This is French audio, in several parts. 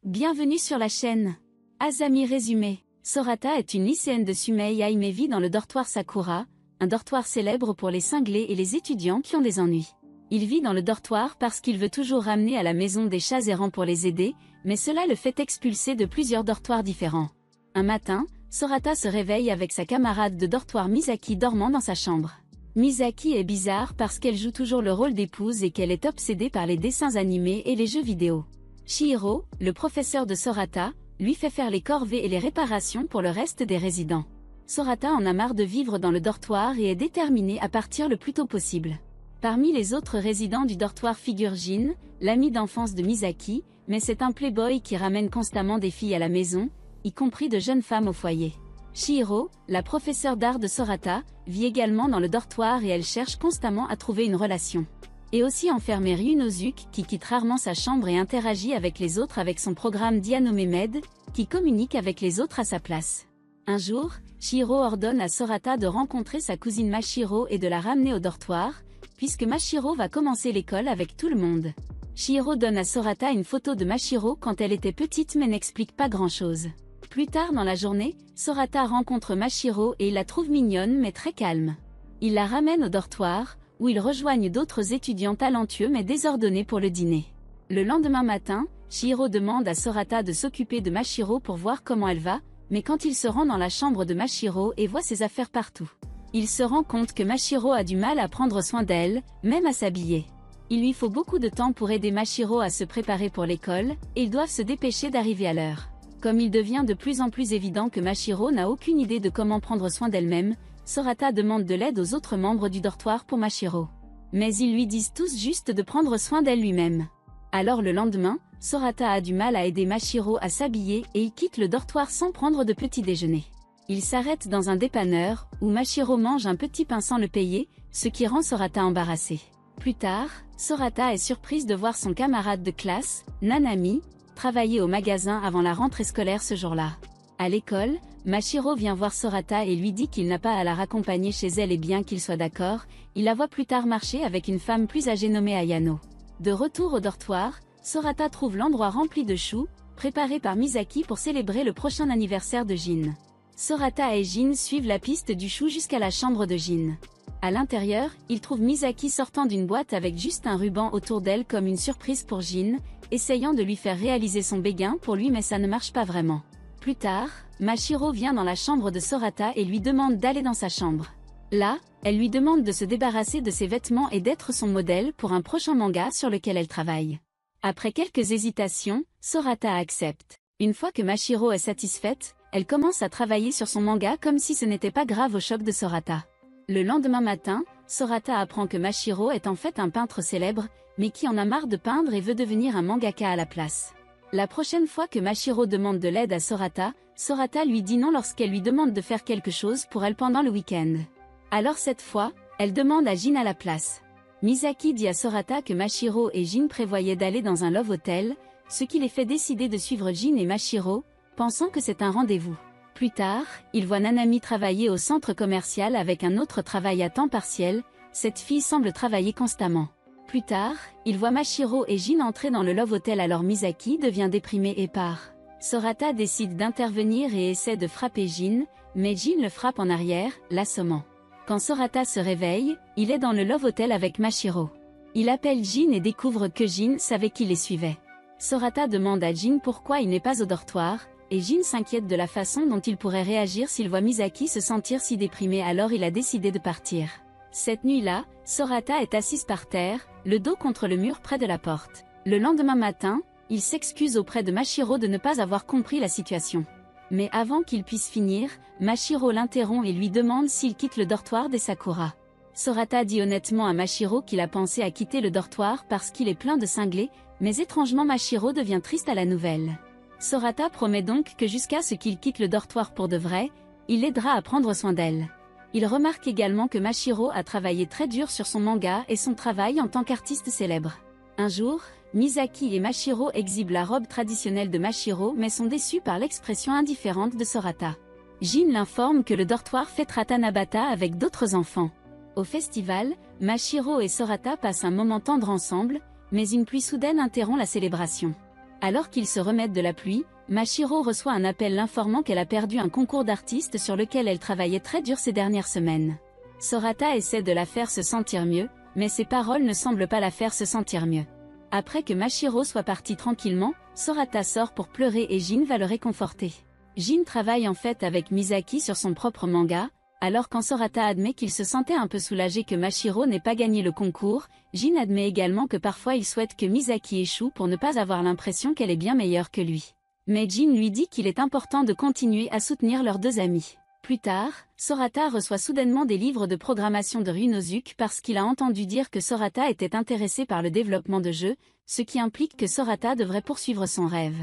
Bienvenue sur la chaîne. Azami résumé. Sorata est une lycéenne de Sumei Aime et vit dans le dortoir Sakura, un dortoir célèbre pour les cinglés et les étudiants qui ont des ennuis. Il vit dans le dortoir parce qu'il veut toujours ramener à la maison des chats errants pour les aider, mais cela le fait expulser de plusieurs dortoirs différents. Un matin, Sorata se réveille avec sa camarade de dortoir Misaki dormant dans sa chambre. Misaki est bizarre parce qu'elle joue toujours le rôle d'épouse et qu'elle est obsédée par les dessins animés et les jeux vidéo. Chihiro, le professeur de Sorata, lui fait faire les corvées et les réparations pour le reste des résidents. Sorata en a marre de vivre dans le dortoir et est déterminée à partir le plus tôt possible. Parmi les autres résidents du dortoir figure Jin, l'ami d'enfance de Misaki, mais c'est un playboy qui ramène constamment des filles à la maison, y compris de jeunes femmes au foyer. Chihiro, la professeure d'art de Sorata, vit également dans le dortoir et elle cherche constamment à trouver une relation. Et aussi enfermée Ryunosuke qui quitte rarement sa chambre et interagit avec les autres avec son programme Dianome Med, qui communique avec les autres à sa place. Un jour, Chihiro ordonne à Sorata de rencontrer sa cousine Mashiro et de la ramener au dortoir, puisque Mashiro va commencer l'école avec tout le monde. Chihiro donne à Sorata une photo de Mashiro quand elle était petite mais n'explique pas grand-chose. Plus tard dans la journée, Sorata rencontre Mashiro et il la trouve mignonne mais très calme. Il la ramène au dortoir, où ils rejoignent d'autres étudiants talentueux mais désordonnés pour le dîner. Le lendemain matin, Chihiro demande à Sorata de s'occuper de Mashiro pour voir comment elle va, mais quand il se rend dans la chambre de Mashiro et voit ses affaires partout, il se rend compte que Mashiro a du mal à prendre soin d'elle, même à s'habiller. Il lui faut beaucoup de temps pour aider Mashiro à se préparer pour l'école, et ils doivent se dépêcher d'arriver à l'heure. Comme il devient de plus en plus évident que Mashiro n'a aucune idée de comment prendre soin d'elle-même, Sorata demande de l'aide aux autres membres du dortoir pour Mashiro. Mais ils lui disent tous juste de prendre soin d'elle lui-même. Alors le lendemain, Sorata a du mal à aider Mashiro à s'habiller et il quitte le dortoir sans prendre de petit déjeuner. Il s'arrête dans un dépanneur, où Mashiro mange un petit pain sans le payer, ce qui rend Sorata embarrassée. Plus tard, Sorata est surprise de voir son camarade de classe, Nanami, travailler au magasin avant la rentrée scolaire ce jour-là. À l'école, Mashiro vient voir Sorata et lui dit qu'il n'a pas à la raccompagner chez elle et bien qu'il soit d'accord, il la voit plus tard marcher avec une femme plus âgée nommée Ayano. De retour au dortoir, Sorata trouve l'endroit rempli de choux, préparé par Misaki pour célébrer le prochain anniversaire de Jin. Sorata et Jin suivent la piste du chou jusqu'à la chambre de Jin. À l'intérieur, ils trouvent Misaki sortant d'une boîte avec juste un ruban autour d'elle comme une surprise pour Jin, essayant de lui faire réaliser son béguin pour lui mais ça ne marche pas vraiment. Plus tard, Mashiro vient dans la chambre de Sorata et lui demande d'aller dans sa chambre. Là, elle lui demande de se débarrasser de ses vêtements et d'être son modèle pour un prochain manga sur lequel elle travaille. Après quelques hésitations, Sorata accepte. Une fois que Mashiro est satisfaite, elle commence à travailler sur son manga comme si ce n'était pas grave au choc de Sorata. Le lendemain matin, Sorata apprend que Mashiro est en fait un peintre célèbre, mais qui en a marre de peindre et veut devenir un mangaka à la place. La prochaine fois que Mashiro demande de l'aide à Sorata, Sorata lui dit non lorsqu'elle lui demande de faire quelque chose pour elle pendant le week-end. Alors cette fois, elle demande à Jin à la place. Misaki dit à Sorata que Mashiro et Jin prévoyaient d'aller dans un love hotel, ce qui les fait décider de suivre Jin et Mashiro, pensant que c'est un rendez-vous. Plus tard, ils voient Nanami travailler au centre commercial avec un autre travail à temps partiel, cette fille semble travailler constamment. Plus tard, ils voient Mashiro et Jin entrer dans le Love Hotel alors Misaki devient déprimée et part. Sorata décide d'intervenir et essaie de frapper Jin, mais Jin le frappe en arrière, l'assommant. Quand Sorata se réveille, il est dans le Love Hotel avec Mashiro. Il appelle Jin et découvre que Jin savait qui les suivait. Sorata demande à Jin pourquoi il n'est pas au dortoir, et Jin s'inquiète de la façon dont il pourrait réagir s'il voit Misaki se sentir si déprimé alors il a décidé de partir. Cette nuit-là, Sorata est assise par terre, le dos contre le mur près de la porte. Le lendemain matin, il s'excuse auprès de Mashiro de ne pas avoir compris la situation. Mais avant qu'il puisse finir, Mashiro l'interrompt et lui demande s'il quitte le dortoir des Sakura. Sorata dit honnêtement à Mashiro qu'il a pensé à quitter le dortoir parce qu'il est plein de cinglés, mais étrangement Mashiro devient triste à la nouvelle. Sorata promet donc que jusqu'à ce qu'il quitte le dortoir pour de vrai, il l'aidera à prendre soin d'elle. Il remarque également que Mashiro a travaillé très dur sur son manga et son travail en tant qu'artiste célèbre. Un jour, Misaki et Mashiro exhibent la robe traditionnelle de Mashiro mais sont déçus par l'expression indifférente de Sorata. Jin l'informe que le dortoir fêtera Tanabata avec d'autres enfants. Au festival, Mashiro et Sorata passent un moment tendre ensemble, mais une pluie soudaine interrompt la célébration. Alors qu'ils se remettent de la pluie, Mashiro reçoit un appel l'informant qu'elle a perdu un concours d'artistes sur lequel elle travaillait très dur ces dernières semaines. Sorata essaie de la faire se sentir mieux, mais ses paroles ne semblent pas la faire se sentir mieux. Après que Mashiro soit partie tranquillement, Sorata sort pour pleurer et Jin va le réconforter. Jin travaille en fait avec Misaki sur son propre manga, alors quand Sorata admet qu'il se sentait un peu soulagé que Mashiro n'ait pas gagné le concours, Jin admet également que parfois il souhaite que Misaki échoue pour ne pas avoir l'impression qu'elle est bien meilleure que lui. Mais Jin lui dit qu'il est important de continuer à soutenir leurs deux amis. Plus tard, Sorata reçoit soudainement des livres de programmation de Ryunosuke parce qu'il a entendu dire que Sorata était intéressée par le développement de jeux, ce qui implique que Sorata devrait poursuivre son rêve.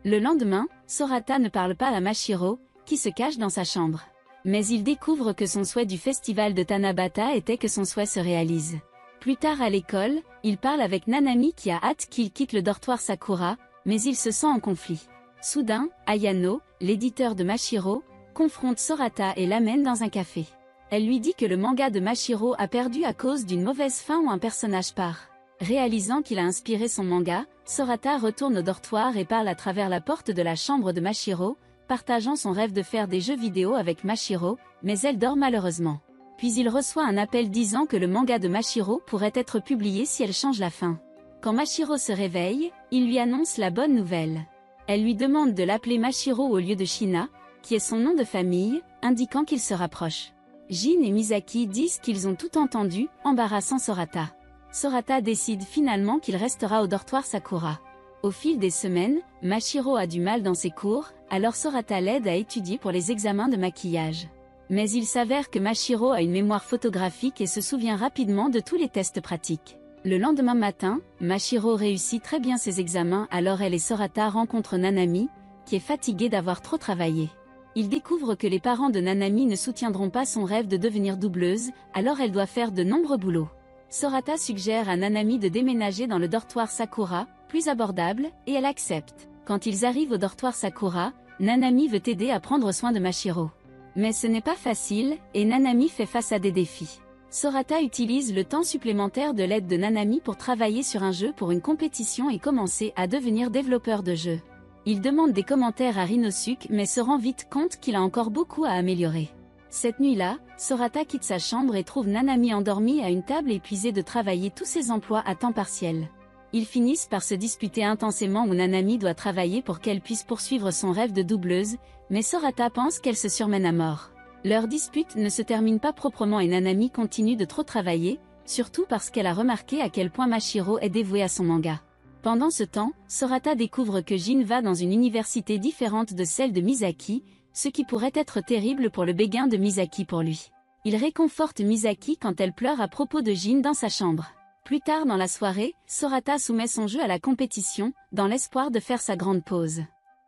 Le lendemain, Sorata ne parle pas à Mashiro, qui se cache dans sa chambre. Mais il découvre que son souhait du festival de Tanabata était que son souhait se réalise. Plus tard à l'école, il parle avec Nanami qui a hâte qu'il quitte le dortoir Sakura, mais il se sent en conflit. Soudain, Ayano, l'éditeur de Mashiro, confronte Sorata et l'amène dans un café. Elle lui dit que le manga de Mashiro a perdu à cause d'une mauvaise fin où un personnage part. Réalisant qu'il a inspiré son manga, Sorata retourne au dortoir et parle à travers la porte de la chambre de Mashiro, partageant son rêve de faire des jeux vidéo avec Mashiro, mais elle dort malheureusement. Puis il reçoit un appel disant que le manga de Mashiro pourrait être publié si elle change la fin. Quand Mashiro se réveille, il lui annonce la bonne nouvelle. Elle lui demande de l'appeler Mashiro au lieu de Shina, qui est son nom de famille, indiquant qu'il se rapproche. Jin et Misaki disent qu'ils ont tout entendu, embarrassant Sorata. Sorata décide finalement qu'il restera au dortoir Sakura. Au fil des semaines, Mashiro a du mal dans ses cours, alors Sorata l'aide à étudier pour les examens de maquillage. Mais il s'avère que Mashiro a une mémoire photographique et se souvient rapidement de tous les tests pratiques. Le lendemain matin, Mashiro réussit très bien ses examens alors elle et Sorata rencontrent Nanami, qui est fatiguée d'avoir trop travaillé. Il découvre que les parents de Nanami ne soutiendront pas son rêve de devenir doubleuse, alors elle doit faire de nombreux boulots. Sorata suggère à Nanami de déménager dans le dortoir Sakura, plus abordable, et elle accepte. Quand ils arrivent au dortoir Sakura, Nanami veut aider à prendre soin de Mashiro. Mais ce n'est pas facile, et Nanami fait face à des défis. Sorata utilise le temps supplémentaire de l'aide de Nanami pour travailler sur un jeu pour une compétition et commencer à devenir développeur de jeux. Il demande des commentaires à Ryunosuke mais se rend vite compte qu'il a encore beaucoup à améliorer. Cette nuit-là, Sorata quitte sa chambre et trouve Nanami endormie à une table épuisée de travailler tous ses emplois à temps partiel. Ils finissent par se disputer intensément où Nanami doit travailler pour qu'elle puisse poursuivre son rêve de doubleuse, mais Sorata pense qu'elle se surmène à mort. Leur dispute ne se termine pas proprement et Nanami continue de trop travailler, surtout parce qu'elle a remarqué à quel point Mashiro est dévoué à son manga. Pendant ce temps, Sorata découvre que Jin va dans une université différente de celle de Misaki, ce qui pourrait être terrible pour le béguin de Misaki pour lui. Il réconforte Misaki quand elle pleure à propos de Jin dans sa chambre. Plus tard dans la soirée, Sorata soumet son jeu à la compétition, dans l'espoir de faire sa grande pause.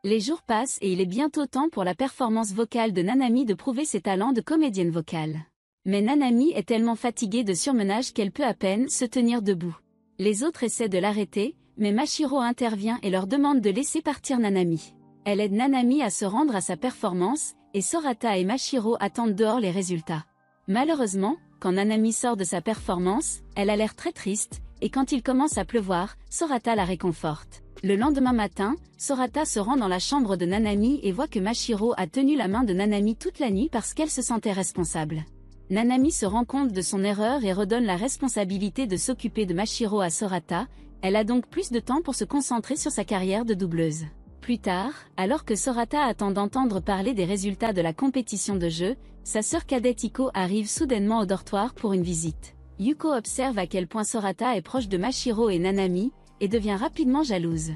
Les jours passent et il est bientôt temps pour la performance vocale de Nanami de prouver ses talents de comédienne vocale. Mais Nanami est tellement fatiguée de surmenage qu'elle peut à peine se tenir debout. Les autres essaient de l'arrêter, mais Mashiro intervient et leur demande de laisser partir Nanami. Elle aide Nanami à se rendre à sa performance, et Sorata et Mashiro attendent dehors les résultats. Malheureusement, quand Nanami sort de sa performance, elle a l'air très triste, et quand il commence à pleuvoir, Sorata la réconforte. Le lendemain matin, Sorata se rend dans la chambre de Nanami et voit que Mashiro a tenu la main de Nanami toute la nuit parce qu'elle se sentait responsable. Nanami se rend compte de son erreur et redonne la responsabilité de s'occuper de Mashiro à Sorata, elle a donc plus de temps pour se concentrer sur sa carrière de doubleuse. Plus tard, alors que Sorata attend d'entendre parler des résultats de la compétition de jeu, sa sœur cadette Iko arrive soudainement au dortoir pour une visite. Yuko observe à quel point Sorata est proche de Mashiro et Nanami, et devient rapidement jalouse.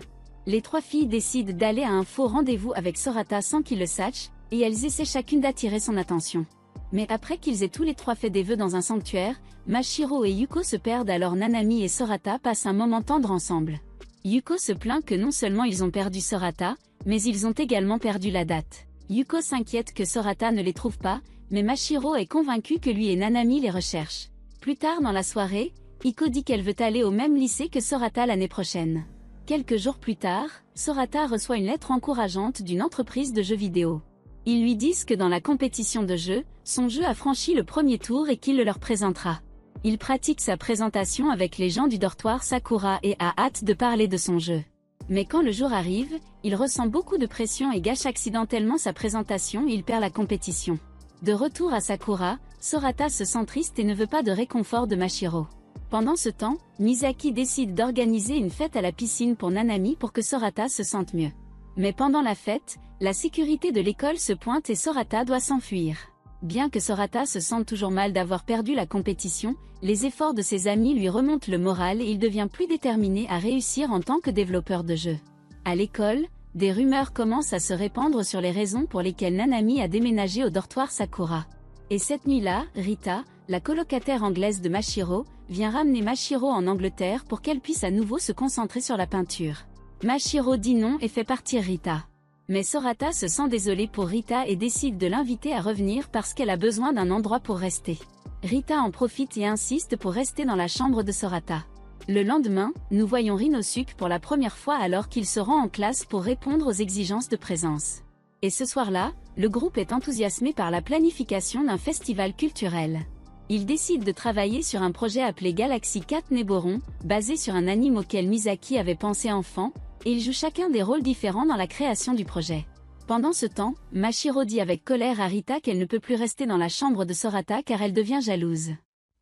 Les trois filles décident d'aller à un faux rendez-vous avec Sorata sans qu'ils le sachent, et elles essaient chacune d'attirer son attention. Mais après qu'ils aient tous les trois fait des vœux dans un sanctuaire, Mashiro et Yuko se perdent alors Nanami et Sorata passent un moment tendre ensemble. Yuko se plaint que non seulement ils ont perdu Sorata, mais ils ont également perdu la date. Yuko s'inquiète que Sorata ne les trouve pas, mais Mashiro est convaincu que lui et Nanami les recherchent. Plus tard dans la soirée, Iko dit qu'elle veut aller au même lycée que Sorata l'année prochaine. Quelques jours plus tard, Sorata reçoit une lettre encourageante d'une entreprise de jeux vidéo. Ils lui disent que dans la compétition de jeu, son jeu a franchi le premier tour et qu'il le leur présentera. Il pratique sa présentation avec les gens du dortoir Sakura et a hâte de parler de son jeu. Mais quand le jour arrive, il ressent beaucoup de pression et gâche accidentellement sa présentation et il perd la compétition. De retour à Sakura, Sorata se sent triste et ne veut pas de réconfort de Mashiro. Pendant ce temps, Misaki décide d'organiser une fête à la piscine pour Nanami pour que Sorata se sente mieux. Mais pendant la fête, la sécurité de l'école se pointe et Sorata doit s'enfuir. Bien que Sorata se sente toujours mal d'avoir perdu la compétition, les efforts de ses amis lui remontent le moral et il devient plus déterminé à réussir en tant que développeur de jeux. À l'école, des rumeurs commencent à se répandre sur les raisons pour lesquelles Nanami a déménagé au dortoir Sakura. Et cette nuit-là, Rita, la colocataire anglaise de Mashiro, vient ramener Mashiro en Angleterre pour qu'elle puisse à nouveau se concentrer sur la peinture. Mashiro dit non et fait partir Rita. Mais Sorata se sent désolée pour Rita et décide de l'inviter à revenir parce qu'elle a besoin d'un endroit pour rester. Rita en profite et insiste pour rester dans la chambre de Sorata. Le lendemain, nous voyons Rinosuke pour la première fois alors qu'il se rend en classe pour répondre aux exigences de présence. Et ce soir-là, le groupe est enthousiasmé par la planification d'un festival culturel. Ils décident de travailler sur un projet appelé Galaxy 4 Neboron, basé sur un anime auquel Misaki avait pensé enfant, et ils jouent chacun des rôles différents dans la création du projet. Pendant ce temps, Mashiro dit avec colère à Rita qu'elle ne peut plus rester dans la chambre de Sorata car elle devient jalouse.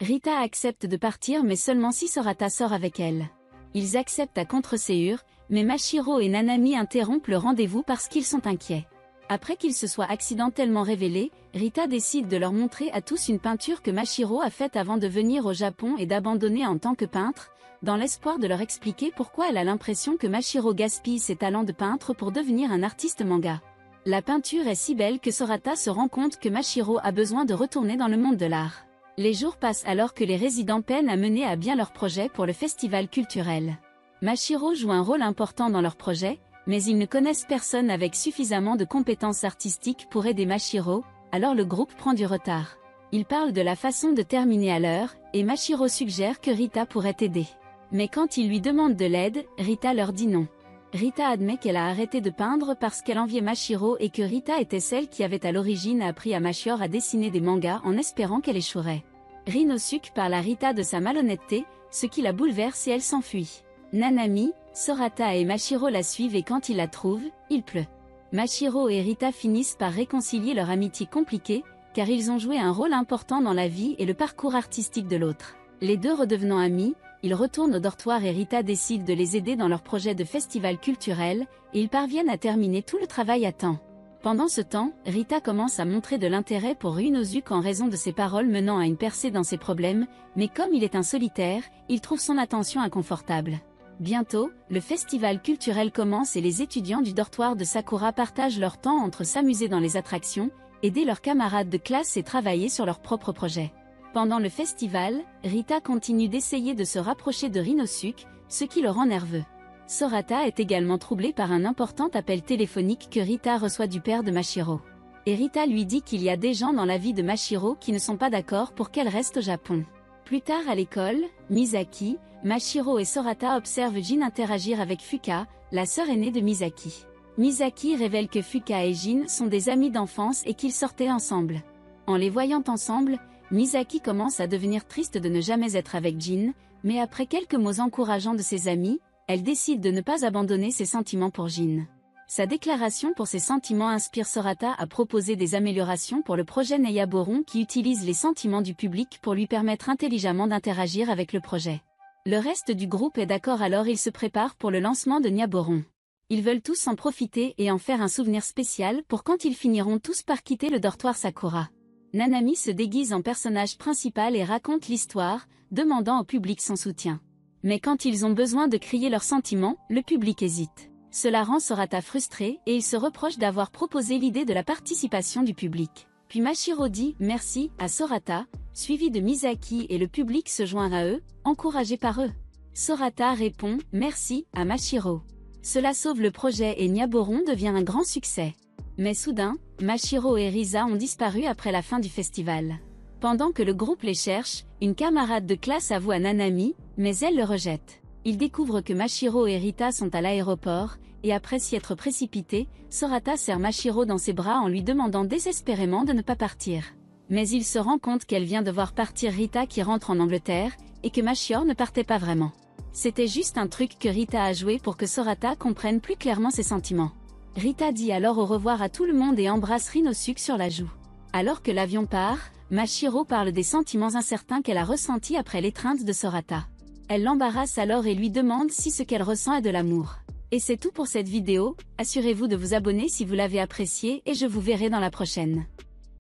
Rita accepte de partir mais seulement si Sorata sort avec elle. Ils acceptent à contre-séure, mais Mashiro et Nanami interrompent le rendez-vous parce qu'ils sont inquiets. Après qu'ils se soient accidentellement révélés, Rita décide de leur montrer à tous une peinture que Mashiro a faite avant de venir au Japon et d'abandonner en tant que peintre, dans l'espoir de leur expliquer pourquoi elle a l'impression que Mashiro gaspille ses talents de peintre pour devenir un artiste manga. La peinture est si belle que Sorata se rend compte que Mashiro a besoin de retourner dans le monde de l'art. Les jours passent alors que les résidents peinent à mener à bien leur projet pour le festival culturel. Mashiro joue un rôle important dans leur projet, mais ils ne connaissent personne avec suffisamment de compétences artistiques pour aider Mashiro, alors le groupe prend du retard. Ils parlent de la façon de terminer à l'heure, et Mashiro suggère que Rita pourrait aider. Mais quand ils lui demandent de l'aide, Rita leur dit non. Rita admet qu'elle a arrêté de peindre parce qu'elle enviait Mashiro et que Rita était celle qui avait à l'origine appris à Mashiro à dessiner des mangas en espérant qu'elle échouerait. Rinosuke parle à Rita de sa malhonnêteté, ce qui la bouleverse et elle s'enfuit. Nanami, Sorata et Mashiro la suivent et quand ils la trouvent, il pleut. Mashiro et Rita finissent par réconcilier leur amitié compliquée, car ils ont joué un rôle important dans la vie et le parcours artistique de l'autre. Les deux redevenant amis, ils retournent au dortoir et Rita décide de les aider dans leur projet de festival culturel, et ils parviennent à terminer tout le travail à temps. Pendant ce temps, Rita commence à montrer de l'intérêt pour Rinosuke en raison de ses paroles menant à une percée dans ses problèmes, mais comme il est un solitaire, il trouve son attention inconfortable. Bientôt, le festival culturel commence et les étudiants du dortoir de Sakura partagent leur temps entre s'amuser dans les attractions, aider leurs camarades de classe et travailler sur leurs propres projets. Pendant le festival, Rita continue d'essayer de se rapprocher de Rinosuke, ce qui le rend nerveux. Sorata est également troublée par un important appel téléphonique que Rita reçoit du père de Mashiro. Et Rita lui dit qu'il y a des gens dans la vie de Mashiro qui ne sont pas d'accord pour qu'elle reste au Japon. Plus tard à l'école, Misaki, Mashiro et Sorata observent Jin interagir avec Fuka, la sœur aînée de Misaki. Misaki révèle que Fuka et Jin sont des amis d'enfance et qu'ils sortaient ensemble. En les voyant ensemble, Misaki commence à devenir triste de ne jamais être avec Jin, mais après quelques mots encourageants de ses amis, elle décide de ne pas abandonner ses sentiments pour Jin. Sa déclaration pour ses sentiments inspire Sorata à proposer des améliorations pour le projet Neiaboron qui utilise les sentiments du public pour lui permettre intelligemment d'interagir avec le projet. Le reste du groupe est d'accord alors ils se préparent pour le lancement de Neiaboron. Ils veulent tous en profiter et en faire un souvenir spécial pour quand ils finiront tous par quitter le dortoir Sakura. Nanami se déguise en personnage principal et raconte l'histoire, demandant au public son soutien. Mais quand ils ont besoin de crier leurs sentiments, le public hésite. Cela rend Sorata frustrée et il se reproche d'avoir proposé l'idée de la participation du public. Puis Mashiro dit « merci » à Sorata, suivi de Misaki et le public se joint à eux, encouragé par eux. Sorata répond « merci » à Mashiro. Cela sauve le projet et Neiaboron devient un grand succès. Mais soudain, Mashiro et Risa ont disparu après la fin du festival. Pendant que le groupe les cherche, une camarade de classe avoue à Nanami, mais elle le rejette. Il découvre que Mashiro et Rita sont à l'aéroport, et après s'y être précipité, Sorata serre Mashiro dans ses bras en lui demandant désespérément de ne pas partir. Mais il se rend compte qu'elle vient de voir partir Rita qui rentre en Angleterre, et que Mashiro ne partait pas vraiment. C'était juste un truc que Rita a joué pour que Sorata comprenne plus clairement ses sentiments. Rita dit alors au revoir à tout le monde et embrasse Rinosuke sur la joue. Alors que l'avion part, Mashiro parle des sentiments incertains qu'elle a ressentis après l'étreinte de Sorata. Elle l'embarrasse alors et lui demande si ce qu'elle ressent est de l'amour. Et c'est tout pour cette vidéo, assurez-vous de vous abonner si vous l'avez appréciée et je vous verrai dans la prochaine.